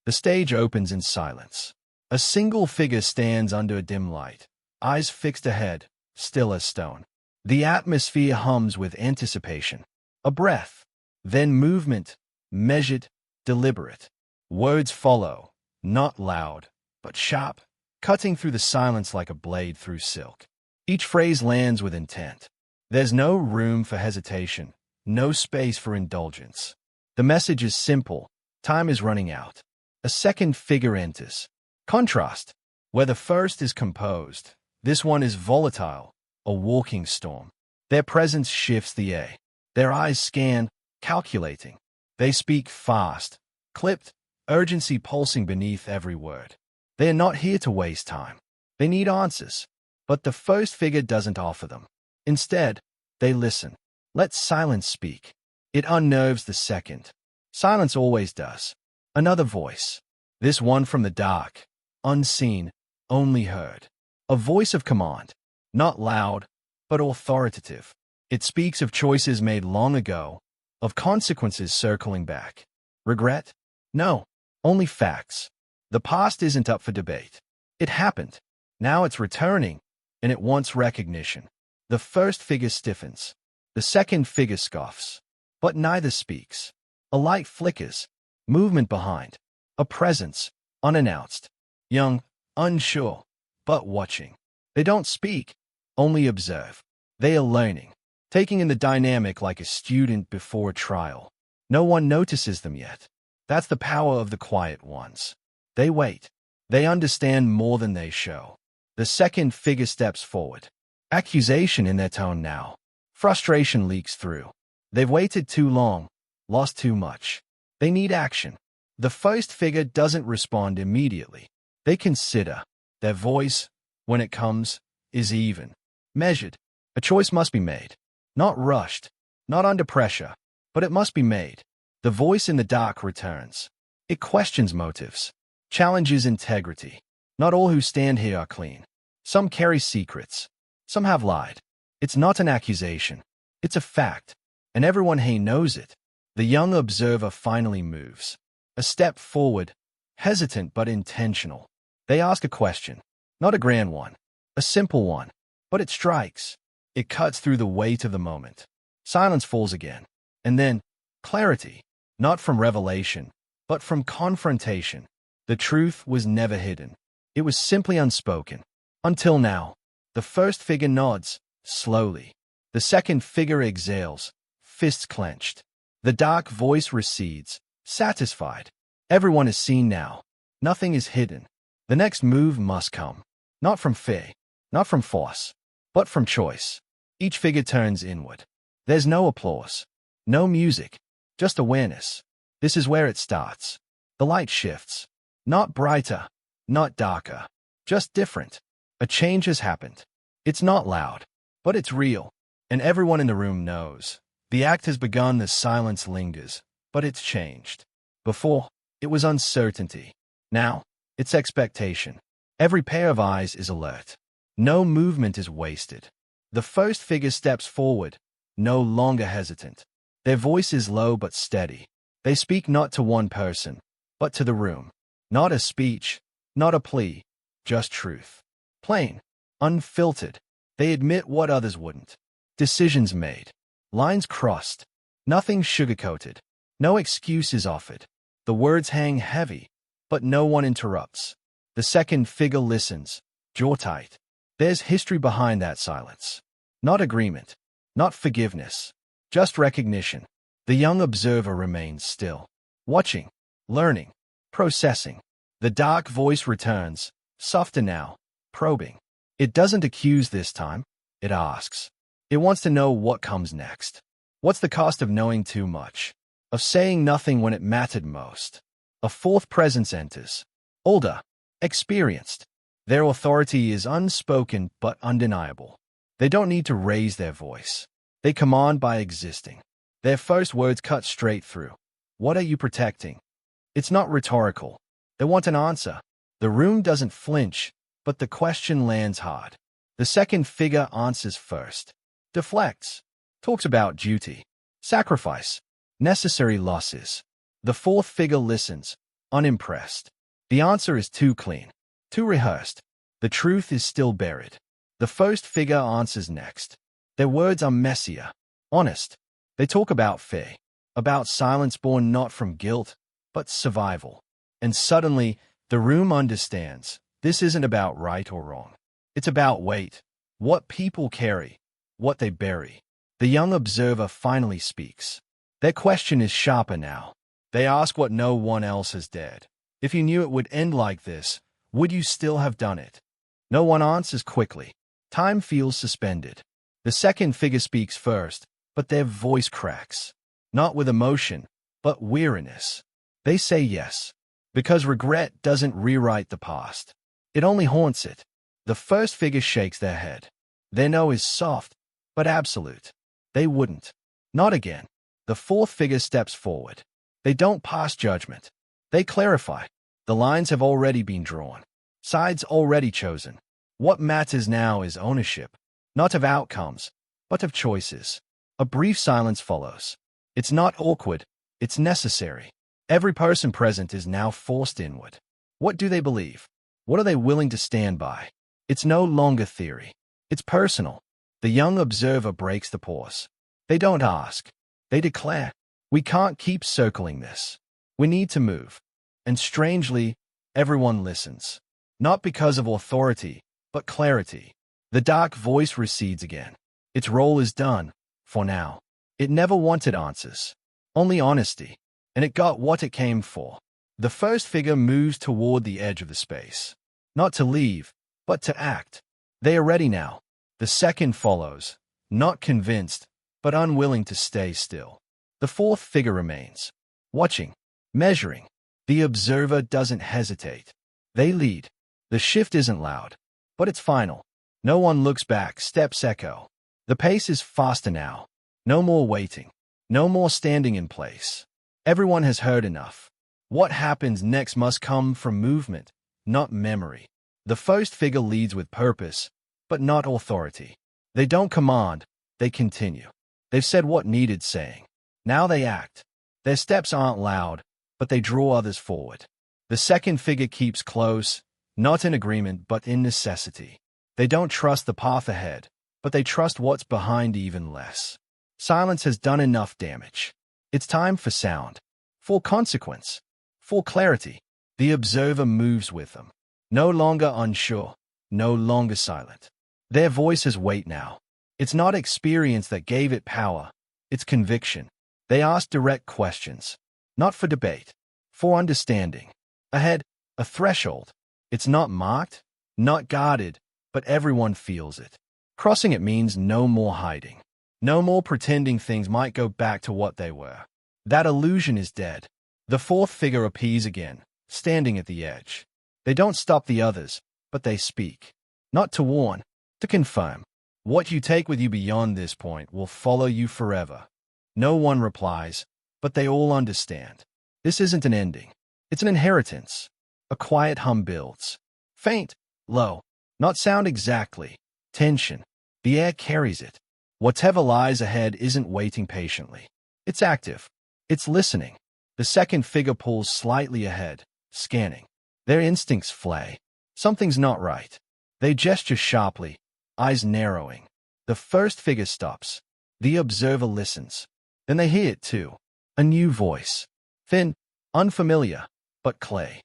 The stage opens in silence. A single figure stands under a dim light, eyes fixed ahead, still as stone. The atmosphere hums with anticipation. A breath, then movement, measured, deliberate. Words follow, not loud, but sharp, cutting through the silence like a blade through silk. Each phrase lands with intent. There's no room for hesitation, no space for indulgence. The message is simple. Time is running out. A second figure enters. Contrast. Where the first is composed, this one is volatile, a walking storm. Their presence shifts the air. Their eyes scan, calculating. They speak fast, clipped, urgency pulsing beneath every word. They are not here to waste time. They need answers. But the first figure doesn't offer them. Instead, they listen. Let silence speak. It unnerves the second. Silence always does. Another voice. This one from the dark. Unseen, only heard. A voice of command. Not loud, but authoritative. It speaks of choices made long ago, of consequences circling back. Regret? No, only facts. The past isn't up for debate. It happened. Now it's returning, and it wants recognition. The first figure stiffens. The second figure scoffs. But neither speaks. A light flickers. Movement behind. A presence, unannounced. Young, unsure, but watching. They don't speak, only observe. They are learning, taking in the dynamic like a student before a trial. No one notices them yet. That's the power of the quiet ones. They wait. They understand more than they show. The second figure steps forward. Accusation in their tone now. Frustration leaks through. They've waited too long, lost too much. They need action. The first figure doesn't respond immediately. They consider. Their voice, when it comes, is even, measured. A choice must be made. Not rushed, not under pressure, but it must be made. The voice in the dark returns. It questions motives, challenges integrity. Not all who stand here are clean. Some carry secrets. Some have lied. It's not an accusation. It's a fact. And everyone here knows it. The young observer finally moves. A step forward, hesitant but intentional. They ask a question, not a grand one, a simple one, but it strikes. It cuts through the weight of the moment. Silence falls again. And then, clarity, not from revelation, but from confrontation. The truth was never hidden. It was simply unspoken. Until now. The first figure nods, slowly. The second figure exhales, fists clenched. The dark voice recedes, satisfied. Everyone is seen now. Nothing is hidden. The next move must come. Not from fear, not from force, but from choice. Each figure turns inward. There's no applause, no music, just awareness. This is where it starts. The light shifts. Not brighter, not darker, just different. A change has happened. It's not loud, but it's real. And everyone in the room knows. The act has begun, the silence lingers, but it's changed. Before, it was uncertainty. Now, it's expectation. Every pair of eyes is alert. No movement is wasted. The first figure steps forward, no longer hesitant. Their voice is low but steady. They speak not to one person, but to the room. Not a speech, not a plea, just truth. Plain, unfiltered. They admit what others wouldn't. Decisions made. Lines crossed. Nothing sugarcoated. No excuses offered. The words hang heavy, but no one interrupts. The second figure listens, jaw tight. There's history behind that silence. Not agreement, not forgiveness, just recognition. The young observer remains still, watching, learning, processing. The dark voice returns, softer now, probing. It doesn't accuse this time, it asks. It wants to know what comes next. What's the cost of knowing too much? Of saying nothing when it mattered most? A fourth presence enters. Older, experienced. Their authority is unspoken but undeniable. They don't need to raise their voice. They command by existing. Their first words cut straight through. What are you protecting? It's not rhetorical. They want an answer. The room doesn't flinch, but the question lands hard. The second figure answers first. Deflects. Talks about duty, sacrifice, necessary losses. The fourth figure listens, unimpressed. The answer is too clean, too rehearsed. The truth is still buried. The first figure answers next. Their words are messier, honest. They talk about fear, about silence born not from guilt, but survival. And suddenly, the room understands. This isn't about right or wrong. It's about weight, what people carry, what they bury. The young observer finally speaks. Their question is sharper now. They ask what no one else has dared. If you knew it would end like this, would you still have done it? No one answers quickly. Time feels suspended. The second figure speaks first, but their voice cracks. Not with emotion, but weariness. They say yes, because regret doesn't rewrite the past. It only haunts it. The first figure shakes their head. Their no is soft, but absolute. They wouldn't. Not again. The fourth figure steps forward. They don't pass judgment. They clarify. The lines have already been drawn. Sides already chosen. What matters now is ownership, not of outcomes, but of choices. A brief silence follows. It's not awkward. It's necessary. Every person present is now forced inward. What do they believe? What are they willing to stand by? It's no longer theory. It's personal. The young observer breaks the pause. They don't ask. They declare, we can't keep circling this. We need to move. And strangely, everyone listens. Not because of authority, but clarity. The dark voice recedes again. Its role is done, for now. It never wanted answers, only honesty. And it got what it came for. The first figure moves toward the edge of the space. Not to leave, but to act. They are ready now. The second follows, not convinced, but unwilling to stay still. The fourth figure remains, watching, measuring. The observer doesn't hesitate. They lead. The shift isn't loud, but it's final. No one looks back, steps echo. The pace is faster now. No more waiting. No more standing in place. Everyone has heard enough. What happens next must come from movement, not memory. The first figure leads with purpose, but not authority. They don't command, they continue. They've said what needed saying. Now they act. Their steps aren't loud, but they draw others forward. The second figure keeps close, not in agreement, but in necessity. They don't trust the path ahead, but they trust what's behind even less. Silence has done enough damage. It's time for sound, for consequence, for clarity. The observer moves with them. No longer unsure, no longer silent. Their voice has weight now. It's not experience that gave it power, it's conviction. They ask direct questions, not for debate, for understanding. Ahead, a threshold. It's not marked, not guarded, but everyone feels it. Crossing it means no more hiding. No more pretending things might go back to what they were. That illusion is dead. The fourth figure appears again, standing at the edge. They don't stop the others, but they speak. Not to warn, to confirm. What you take with you beyond this point will follow you forever. No one replies, but they all understand. This isn't an ending. It's an inheritance. A quiet hum builds. Faint, low, not sound exactly. Tension. The air carries it. Whatever lies ahead isn't waiting patiently. It's active. It's listening. The second figure pulls slightly ahead, scanning. Their instincts flay. Something's not right. They gesture sharply, eyes narrowing. The first figure stops. The observer listens. Then they hear it too. A new voice. Thin, unfamiliar, but clay.